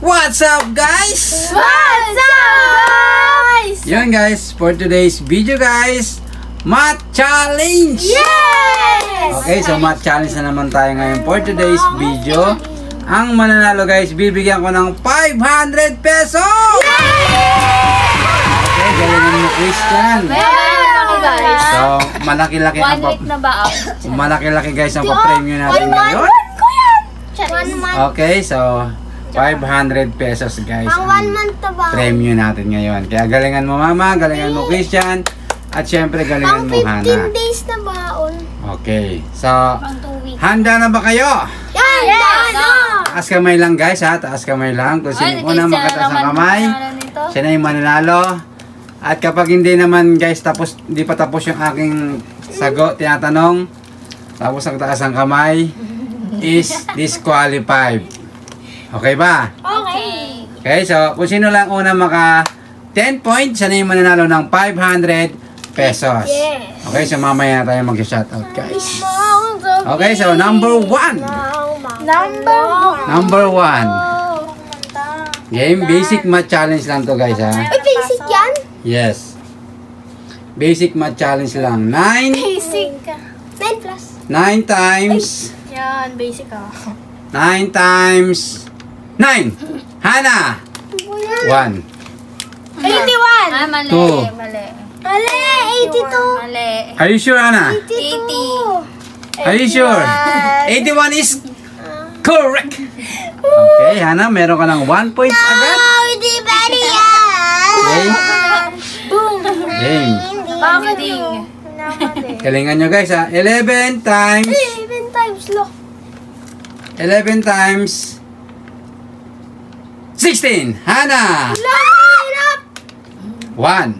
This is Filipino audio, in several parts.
What's up, guys? What's up, guys? Yun, guys, for today's video, guys, math challenge. Yes! Okay, so math challenge na naman tayo ngayon for today's video. Ang mananalo, guys, bibigyan ko ng 500 pesos. Okay, galingan mo, Christian. Guys. So, malaki-laki ang malaki-laki, guys, ang pa-premium natin ngayon. Okay, so 500 pesos, guys. Pang 1 month na ba? Premium natin ngayon. Kaya galingan mo, Mama, galingan mo, Christian, at syempre galingan mo, Pang 15 Hana. days na baon. Okay, so Pang 2 weeks. handa na ba kayo? Yan! Yes! Taas kamay lang, guys, ha? Taas kamay lang. Kung sino unang makataas ng kamay, siya na yung mananalo. At kapag hindi naman, guys, hindi pa tapos yung aking sagot, tinatanong, tapos nagtaas ang kamay, is disqualified. Okay ba? Okay. Okay, so kung sino lang unang maka 10 points, siya na yung mananalo ng 500 pesos. Yes. Okay, so mamaya na tayo mag-shoutout, guys. Okay, so number 1. Number 1. Game, basic math challenge lang to, guys, ha? Ay, basic yan? Yes. Basic math challenge lang. 9 Basic. 9 plus. 9 times Yan, basic ah. 9 times 9. Hana. 1. 81. Ah, mali. 2. Mali. Mali, 82. Mali. Are you sure, Hana? 82. Are you sure? 81 is correct. Okay, Hana, meron ka ng 1 point agad. Oh, hindi pwede yan. Okay. Boom. Game. Bakit Ding. yun? Galingan nyo, guys, ha? 11 times 7 times low. 11 times 16. Hana. Hirap. 1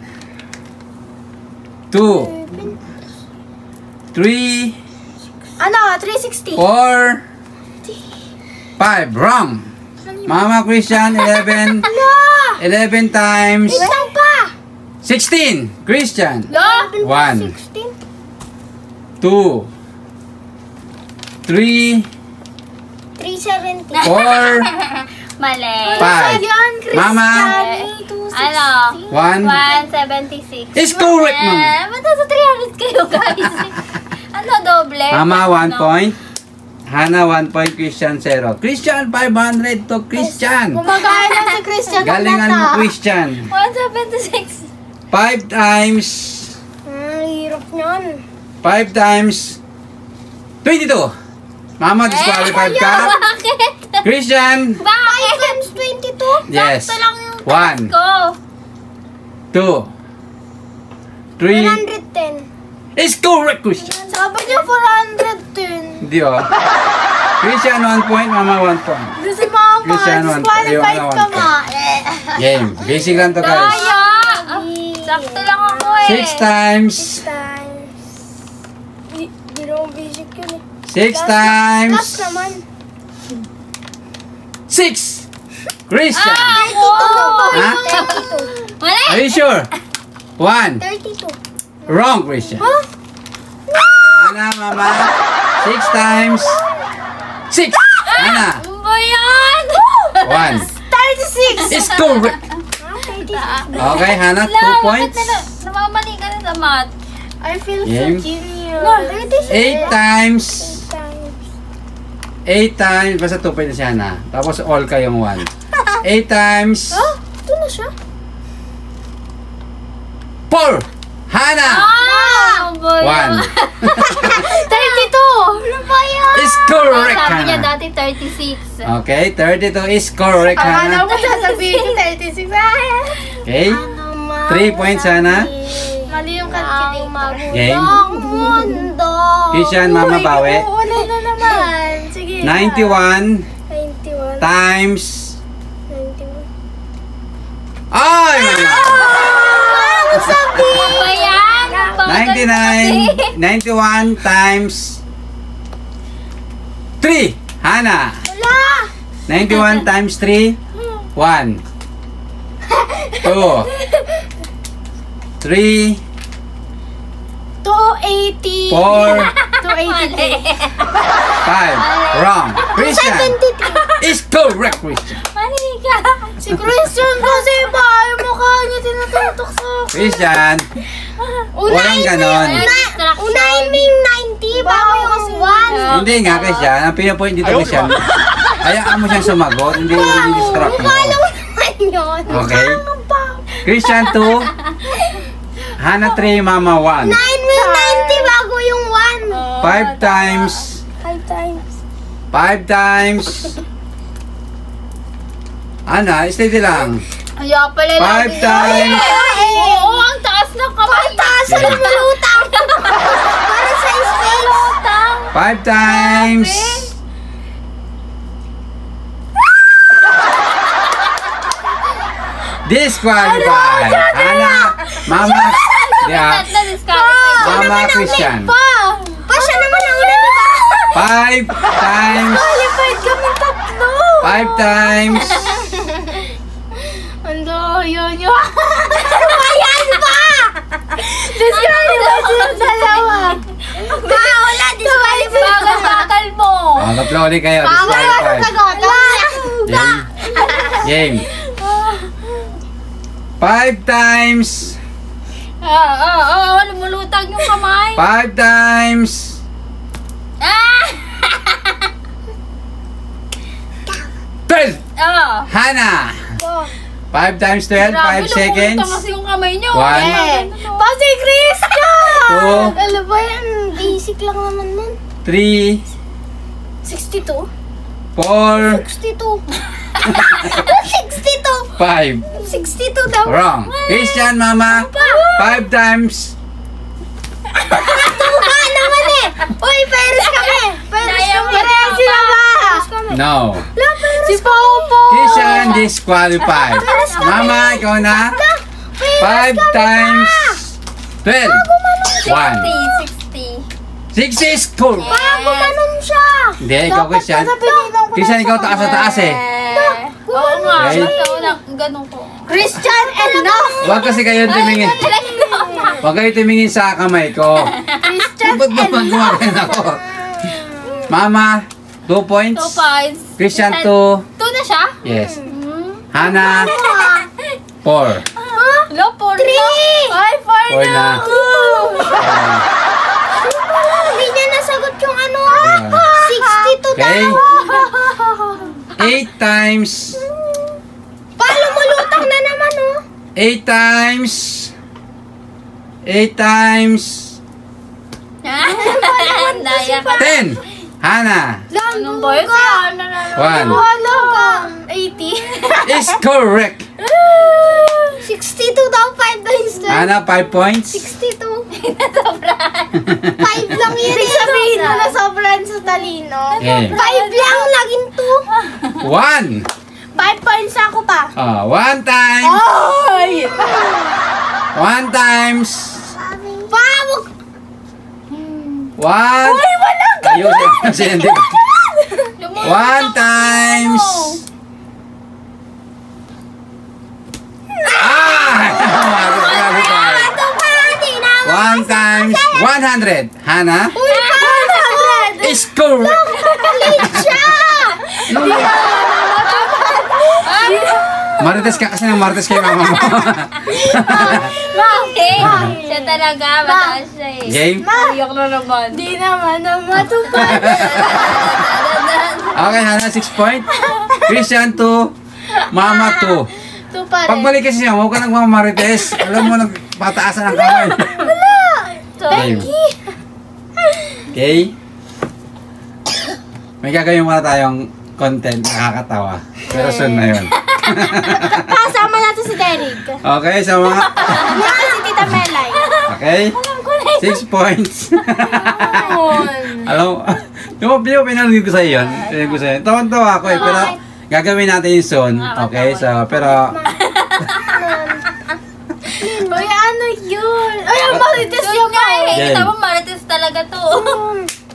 2 3 Ano? 360. 4 5. Wrong. Mama Christian, 11 11 times Wait lang pa. 16. Christian. 1 16. 2 3 370. 4 Mali. 5. Mama. Ano? 1 176. is correct, Mama. Ba't nasa 300 kayo, guys? Ano, doble? Mama, 1 Ano? point. Hana, 1 point. Christian, 0. Christian, 500 to Christian. Kumagaya lang si Christian. Galingan mo, Christian. 176. 5 times Hirap nyon. 5 times 22. Mama, disqualified ka. Bakit? Christian. 5 times 22? Yes. Sakto lang yung 1 ko. 2 3 110. is correct, Christian. Sabi niya 410. Hindi, oh. Christian, 1 point. Mama, 1 point. Si Mama, Christian, disqualified ayun, ka one ma. Game. Basic lang to, guys. Kaya. Sakto lang ako eh. 6 times Times. Di naman basic yun eh. 6 times Plus naman. 6. Christian. Oh! Ha? 32. Mali. Are you sure? 1. 32. Wrong, Christian. Huh? Ana, Mama. 6 times 6. Ana. Ano ba yan? 1 36. is correct. 36. Okay, Hana, 2 Bakit points. namamali ka na sa math? I feel Game. so genius. 8 times 8 times. 8 times, basta 2 points si Hana. Tapos all kayong 1. 8 times Oh, ito na siya. 4. Hana. Ah! Ano ba 1 yan? 32. Ano ba yan? is correct, Sabi niya Hana. dati 36. Okay, 32 is correct, Hana. mo sasabihin ko 36. Okay, 3 points, Hana. Mali yung calculator. Game. Ang mundo. Christian, Mama, bawi. Wala na naman. Sige. 91 91. times 91. ay, Ano sabi? Ano ba yan? Ang bagal 99 91 times 3. Hana. Wala. 91 times 3 1 2 3 280. 4 282. 5. Wrong. Christian. 72. Is correct, Christian. Mali ka. Si Christian kasi ba, yung mukha niya tinututok sa akin. Christian. Walang ganon. Unahin mo yung 90 bago yung 1. Hindi nga, Christian. Ang pinapoint dito, Christian. Hayaan mo siyang sumagot. Hindi distract mo. Mukha lang naman yun. Okay. Christian 2. Hana 3, Mama 1. Unahin mo yung 90 bago yung 1. 5 times. 5 times. 5 times. Ana, steady lang. Kaya pala 5 times. Oo, ang taas na kamay. Ang taas na lumulutang. Para sa scale. 5 times. Disqualified. Ana, Mama. Yeah. Mama Christian. Pa siya naman ang una, diba? 5 times. Qualified kami tatlo. 5 times. Ando, yun. Ayan pa! Disqualified yung dalawa. Wala, disqualified. Bakal mo. Tatlo ulit kayo. Wala, Disqualified. sagot. Game. 5 times. Lumulutag yung kamay. 5 times. Ah! 12. Hana. 5 times 12. 5 seconds. Lumulutag kasi yung kamay niyo. 1. Pa si Christian! 2. Alam ba yan? Basic lang naman nun. 3. 62? 4. 62. 62! 5. 62 daw. Wrong. Christian, Mama. 5 times. Tuka naman eh! Uy, Paris kami! Paris kami! Paris sila ba? No. Si Popo! Christian disqualified. Mama, ikaw na. 5 times 12. 1. 60. 6 is cool. Gumanon siya! Hindi, ikaw Christian. Christian, ikaw taas na taas eh. Oo nga. Okay. Basta unang ganun ko. Christian, enough! Huwag kasi kayo tumingin. Huwag kayo tumingin sa kamay ko. Christian, Ba't ba magumagin ako? Mama, 2 points. 2 points. Christian, 2. 2 na siya? Yes. Hana, 4. Lo, 4 3! Ay, 4 4 na. Hindi niya nasagot yung ano. Yeah. 62 Okay. daw. 8 times. Paano mulutang na naman oh? 8 times. 8 times. Daya ka. 10. Hana, Anong boy? Ano na? 1. Wala ka. 80. Is correct. 62 daw, 5 times 12. Hana, 5 points. 62. 5 lang yun. Ibig sabihin mo na sobrang sa talino. Okay. 5 lang, laging 1. 5 points ako pa. 1 times. Ay! 1 times. Pawag! 1. Ay, wala ka! Ayusin kasi hindi. 1 times. Ito pa, di na. 1 times 100. Hana, Uy, 500! is correct. Late siya! Marites ka kasi ng marites kay mama mo. Bakit? Siya talaga. Mataas siya eh. Game? Ayok na naman. Di naman na matupad. Okay, Hana, 6 point. Christian 2. Mama 2. 2 pa rin. Pagbalik kasi niya, huwag ka nagmamarites. Alam mo, nagpataasan ang kamay. Game. Okay? May gagawin muna tayong content nakakatawa. Pero soon na yun. Kasama natin si Derek. Okay, so mga... Yan si Tita Melay. Okay? 6 points. Alam mo, yung pinanood ko sa'yo yun. Pinanood ko sa'yo. Tawan-tawa ako eh, pero gagawin natin yung soon. Okay, so, pero... Uy, ano yun? Ay, ang marites Yun niya nga pa. eh. Game. Kita mo, marites talaga to.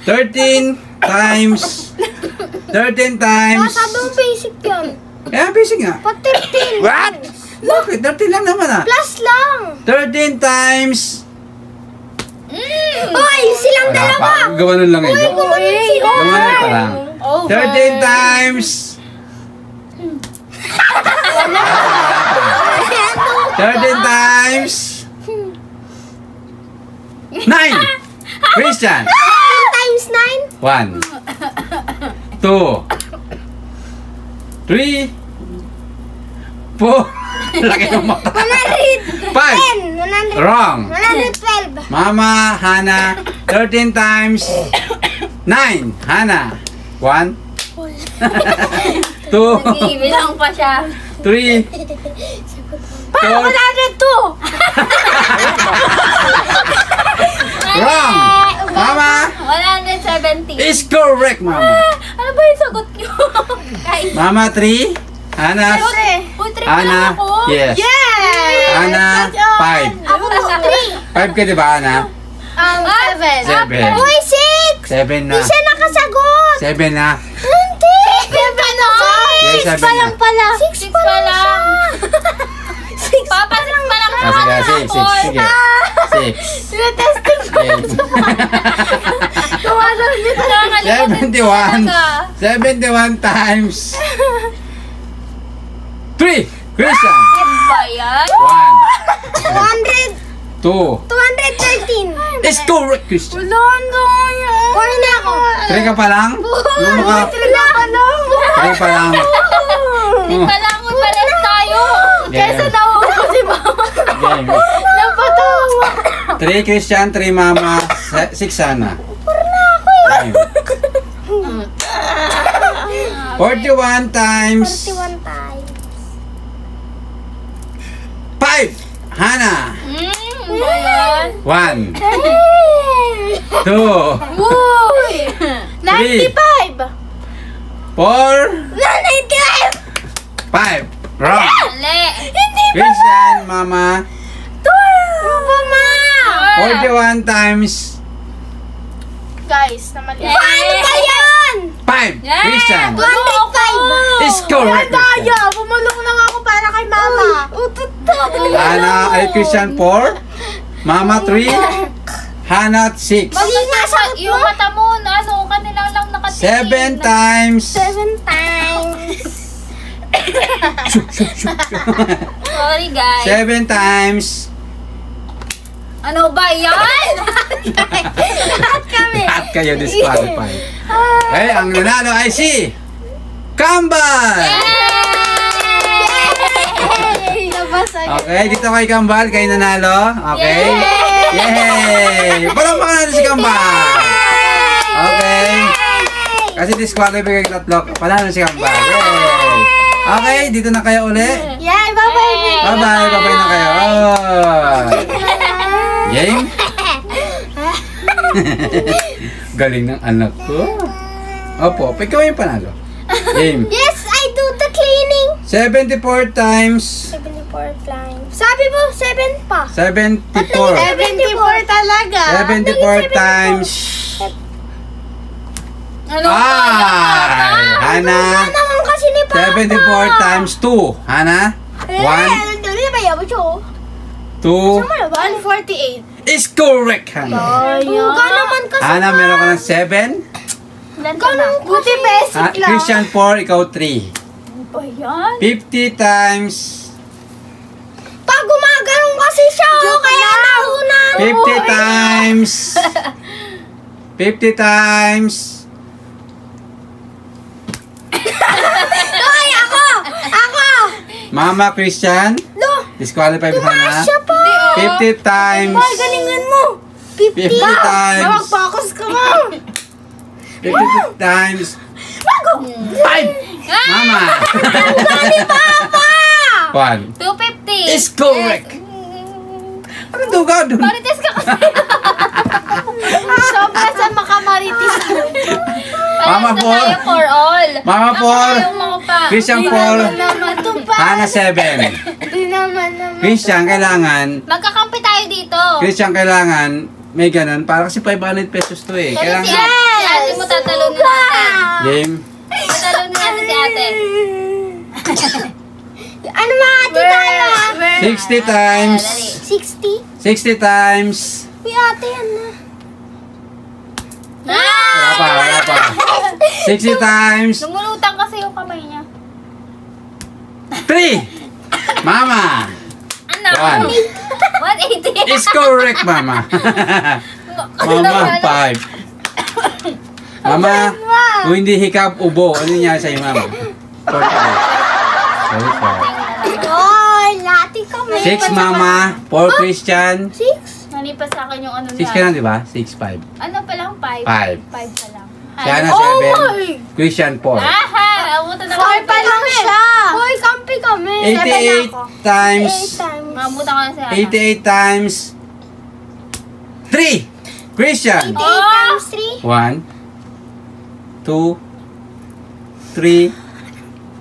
13 times... 13 times... Sabi mo basic yun. Eh, basic nga. Pag 13. What? Bakit? 13 lang naman ah. Plus lang. 13 times Hoy, silang Wala dalawa. pa. Gawanan lang eh. Gawanan pa lang. Over. 13 times. 13 times. 9. Christian. 10 times 9. 1, 2, 3, 4. Laki ng mata. 110. 5. 100. Wrong. 112. Mama, Hana, 13 times 9. Hana. 1, 2, Nag-iibilang pa siya. 3, 4. 102. Wrong. Mama, 170. is correct, Mama. Ano ba yung sagot nyo? Guys. Mama, 3. Hana, Uy, 3 pa lang Hana, ako. yes. Yes. Hana, 5. Ako po, 3. 5 ka, di ba, Hana? 7. 7. Uy, 6. 7 na. Di siya nakasagot. 7 na. Hindi. 7 pa lang. Yes, 6 7 pa na. lang pala. 6 pa lang. 6 Papa, 6 pa lang. Ah, sige, 6. Sige. 6. Tinetesting ko. Tumasaw niyo. 71 times 3. Christian. Ba yan? 1, 200. 2. 213. Is correct, Christian. Wala na. Four na ako. 3 ka pa lang? Ano ka? 3 na pa lang. 3 pa lang. 6 pa lang. Pares tayo. Kesa Nawa ko si mama. Game. Napatawa. 3 Christian, 3 Mama, 6 Hana. Game. 41 times 41 times. 5. Hana. Ba yan? 1, 2, Uy! 95. 4, 95. 5. Wrong. Mali. Christian, Mama. Ano ma? 41 times Guys, namali. Eh. Paano ba yan? 5. Christian. 105. Is correct, Christian. Bumulong lang ako para kay mama. Hana, ay Christian 4. Mama 3. Hana 6. Yung mata mo, ano, kanila lang nakatingin. 7 times 7 times. Sorry, guys. 7 times Ano ba yan? at kayo disqualified. Okay, ang nanalo ay si Kambal! Yay! Nabasa niya. Okay, dito kay Kambal, kayo nanalo. Okay? Yay! Parang panalo si Kambal! Okay? Kasi disqualified kayo tatlo. Panalo si Kambal. Yay! Okay, dito na kayo uli. Yay! Bye-bye! Bye-bye, bye-bye na kayo. Oh. Game? Galing ng anak ko. Opo, ikaw yung panalo. Game. Yes, I do the cleaning. 74 times 74 times. Sabi mo, 7 pa. 74. 74 talaga. 74 times Ano Ay! Hana. Ano naman kasi ni Papa? 74 times 2. Hana? 1, Ano ba yaw siya? 2. 148. Is correct, Hana. Tuga naman kasi. Hana, meron ka ng 7. Ganun buti basic lang. Christian 4, ikaw 3. ba yan? 50 times Pag gumaganong kasi siya, kaya nauna. 50 times 50 times Hoy, ako! Ako! Mama Christian Lo! disqualified Hana. Siya pa! 50 times Ay, galingan mo! 50 times Mag-focus ka mo! 50 times 5. Mama. Dali, Papa! 1 250. is correct. Ano duga doon? Marites ka kasi. Sobra sa makamaritis. Mama Alam na 4. tayo for all. Mama Ako 4. yung mga pa. Christian 4. naman to pa. Hana 7. Di naman. Christian kailangan Magkakampi tayo dito. Christian kailangan may ganun para kasi 500 pesos to eh. Pero si Kailangan ate, si ate mo tatalunin natin. game. Tatalunin natin si ate. Ano mga ati tayo? 60 times 60? 60 times Kuya ate yan na. Wala pa. 60 times. Lumulutang kasi yung kamay niya. 3. Mama. Ano? 180. 1 is correct, Mama. Mama, 5. Mama, kung hindi hikap, ubo. Ano niya sa'yo, Mama? 45. Oy, lati kami. 6, Mama. 4, Christian. 6? Nalipas sa akin yung ano 6 ka na, di ba? 6, 5. Ano pa lang? 5. 5. 5 pa lang. Siya na Oh, 7. Christian 4. Aha! Abutan na 4 pa lang siya. Hoy, kampi kami. 88 times. 8 times. Mabutan ko na siya. 88 times 3. Christian. 88 times 3. 1, 2, 3,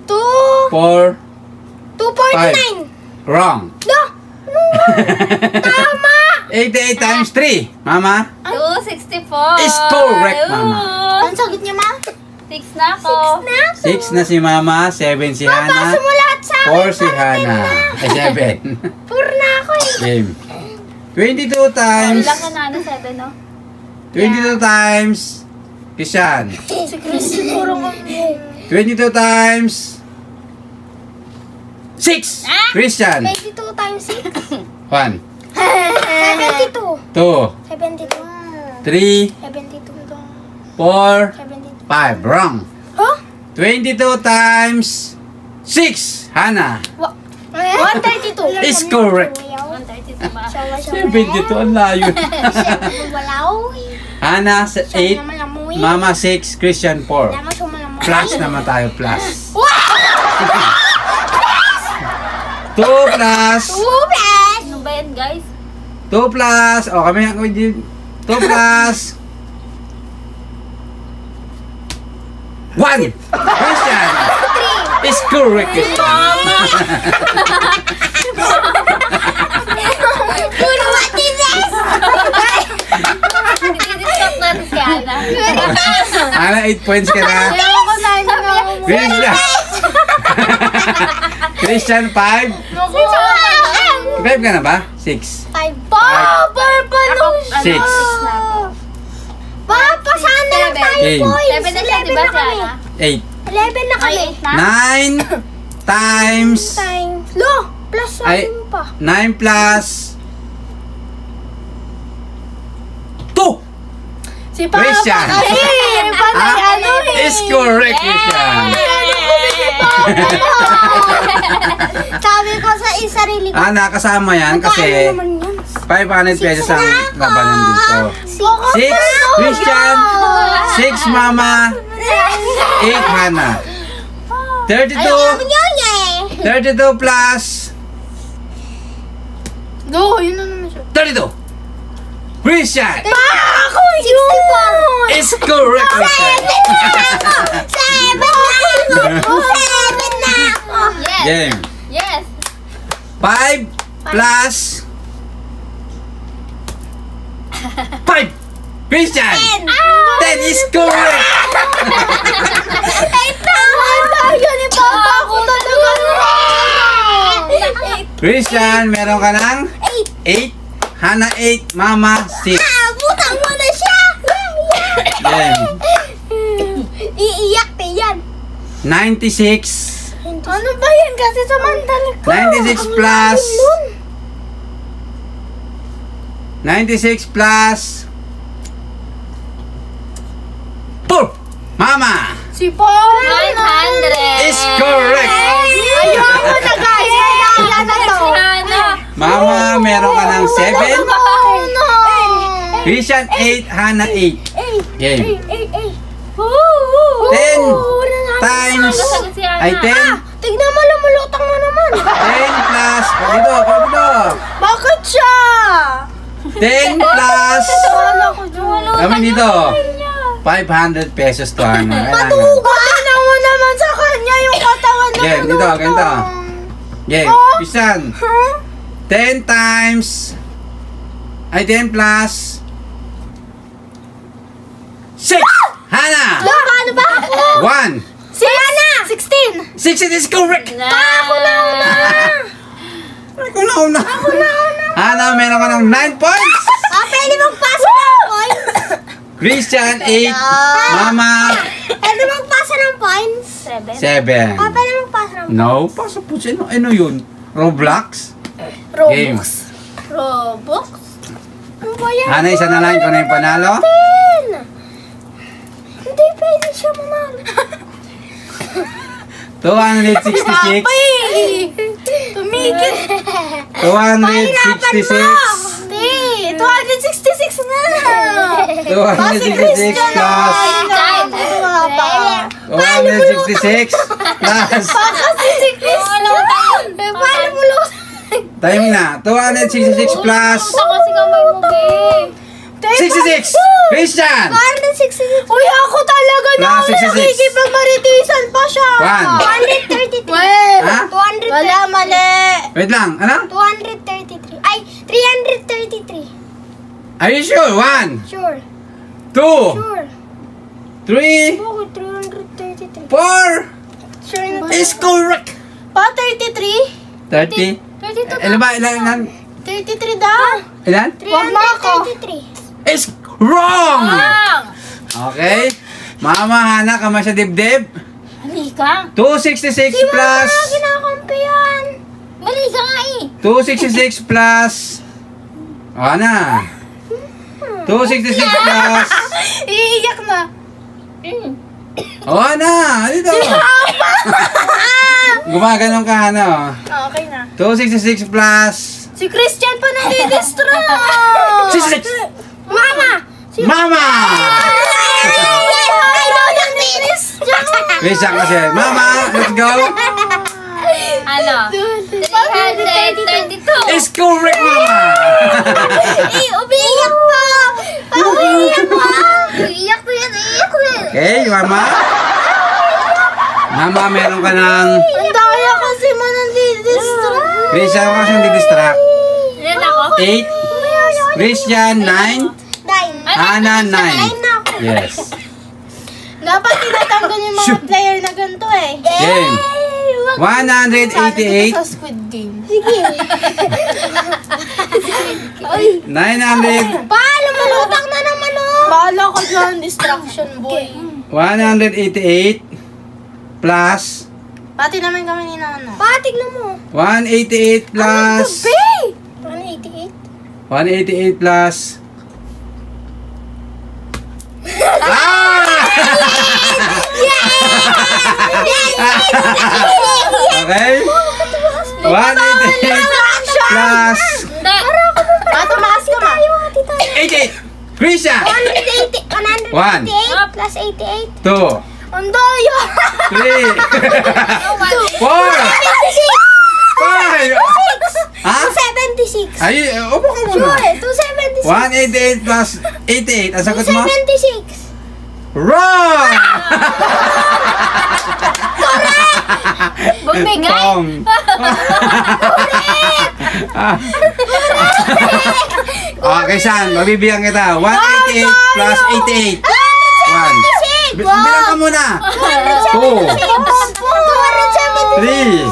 2. 4, 249. wrong. No. Tama. 88 times 3. Mama. 264. Is correct, Mama. Ang sagot niya, ma? 6 na ako. 6 na si Mama, 7 si Hana, Pasa mo lahat sa akin. 4 si Hana. 7. 4 na ako eh. Game. 22 times. Ilang ka na, 7, no? 22 times. Christian. Si Chris, puro kami. 22 times 6. Christian. 22 times 6. 1, 72. 2, 72. 3, 72. 4, 72. 5. Wrong. Huh? 22 times 6. Hana. 132. Is correct. 132 ba? 72. Ang layo. Walaw. Hana, 8. Mama, 6. Christian, 4. Plus naman tayo. Plus. 2 plus. Ano ba yan, guys? 2 plus. O, kami. 2 plus. 1. Christian. Is correct. Christian. Puro matinis. Didiscount natin si Ana. Ana, 8 points ka na. Ayoko na Christian. Christian, 5. 5 ka na ba? 6. 5. Papa, Ako, ano, 6. 6 na ako. Papa, sana lang tayo, Game. boys. 7 na siya, di ba si Ana? 8. 11 na kami. 8 na? 9 times. Times. Lo, plus Ay. 1 pa. 9 plus 2. Si Papa Christian. kasi. Panay Ah, ano eh. is correct, Christian. Sabi ko sa sarili ko. Kasama yan Magkano kasi naman yan? 500 pesos ang labanan dito. 6, Christian. Christian. 6, Mama. 8, Hana. 32. 32 plus Go, yun na naman siya. 32. Christian. Ako yun! Is correct, Christian. 7 na ako! 7 na ako! Yes! Game. Yes! 5 plus 5. Christian. 10 is correct. Ay, tama! Sabi ni Papa ako talaga. Christian, meron ka ng 8. Hana 8, Mama 6. Butang mo na siya! Game. Iiyak na yan. 96. Ano ba yan? Kasi samantala ko. 96 plus 96 plus 4. Mama Si Paul. 900! is correct. Ayoko na guys. Kaya na to. Ana! Mama, meron ka ng 7. Oh no. Christian 8, Hana 8. Game. 10 Times Nasagot si Ana. ay 10. Tignan mo, lumulutang na naman. 10 plus dito. Bakit siya? 10 plus Wala ko dyan. kami dito. 500 pesos to Hana. Patugan na mo naman sa kanya yung katawan na Game, dito, ganito. Game. Christian. 10 times ay 10 plus 6. Hana. Paano ba ako? 1. Si Ana! 16! 6 is correct. Ako na una! Ako na una. Hana, meron ka ng 9 points. Pwede mo Christian, 8. Mama, Pwede magpasa ng points? 7. Pwede magpasa ng No, pasa po siya. Ano yun? Roblox? Game. Robux? Ano ba yan? Hana, isa na lang. Ikaw na yung panalo. Hindi pwede siya manalo. 266. Tumigil. 266. 266 nga. 266 plus 266 plus Paano mo lose? time na 266 plus Kasi kamay mo, game. 66 Christian 266. Uy, ako talaga na. Plus 66. Nakikipagmaritisan pa siya. 1 233. Ha? 200. Wala, mali. Wait lang, ano? 233. Ay, 333. Are you sure? 1 Sure. 2 Sure. 3 Bakit 333? 4 Sure na. is correct Pa, 33? 30 32 ilan ba? Ilan? 33 daw. Ilan? 333. Is wrong! Bang! Okay. Mama, Hana, kamay sa dibdib. Halika. 266 plus Kinakampi yan. Mali ka nga eh. 266 plus Hana. 266 plus Iiyak na. Hana, dito. Gumaganon ka, Hana. Okay na. 266 plus Si Christian pa nandidistra. 66. Mama! Mama! I know yung Christian. Christian kasi. Mama, let's go. Ano? 332. Is correct, Mama. Umiiyak pa. Umiiyak pa. Iiyak ko yan, iiyak ko yan. Okay, Mama. Mama, meron ka ng Ang daya kasi mo nandidistra. Christian kasi hindi distract. Ilan ako? 8. Christian, 9. Dine. Hana, 9. na ako. Yes. Dapat tinatanggal yung mga Shoot. player na ganito eh. Game. 188. Sa Squid Game. Sige. 900. Paano malutang na naman oh? Bahala ko dyan, distraction boy. 188 plus Pati naman kami ni Nana. Patig na mo. 188 plus 188? 188 plus Ah! Okay? 188 plus Hindi. Tumakas ka ma. 88. Krisha! 188 One. plus 88. 2 Ang daya. 3 4 5 Ha? 276. Ay, upo ka muna. Sure, 276. 188 plus 88. Ang sagot mo? 276. Wrong! Bumigay. Wrong. Okay, San. Mabibigyan kita. 188 plus 88. 1. Bilang ka muna. 2 3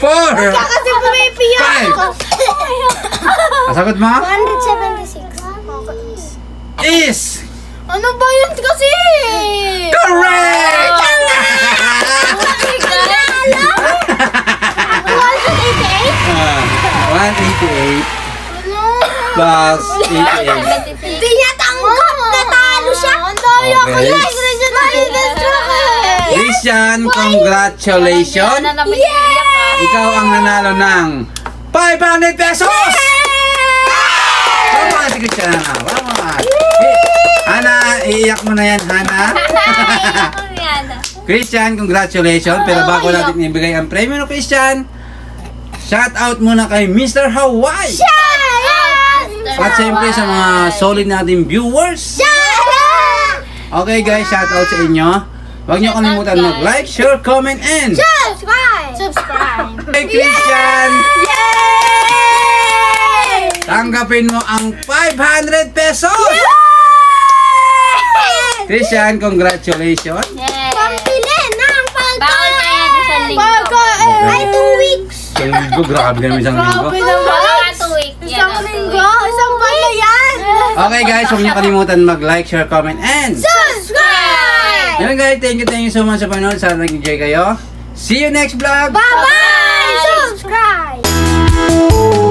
4 Kasi pumipiyak. 5 Ang sagot mo? 176. Is Ano ba yun kasi? correct! 188 plus 88. Hindi niya tanggap. Natalo siya. Ang daya ko Okay. yan. Christian, congratulations! Ano na naman iiyak ka? Ikaw ang nanalo ng 500 pesos! Vamos, si Christian. Vamos. Hana, iiyak mo na yan, Hana. Iiyak ko yan. Christian, congratulations. Pero bago natin ibigay ang premyo ng Christian, shout out muna kay Mr. Hawaii. At siyempre sa mga solid nating viewers. Okay guys, shout out sa inyo. Huwag niyo kalimutan mag-like, share, comment, and Subscribe. Hey Christian! Yay! Tanggapin mo ang 500 pesos! Christian, congratulations! Yes. Pambili ng Bawal na yan isang linggo. Ay, 2 weeks. Isang linggo, grabe ka naman isang linggo. Grabe naman. Bawal nga 2 weeks. Yan Isang ang 2 linggo. weeks. Isang buwan na yan. Okay guys, huwag niyo kalimutan mag-like, share, comment, and Subscribe! yun guys, thank you so much sa panonood. Sana nag-enjoy kayo. See you next vlog! Bye-bye! Subscribe!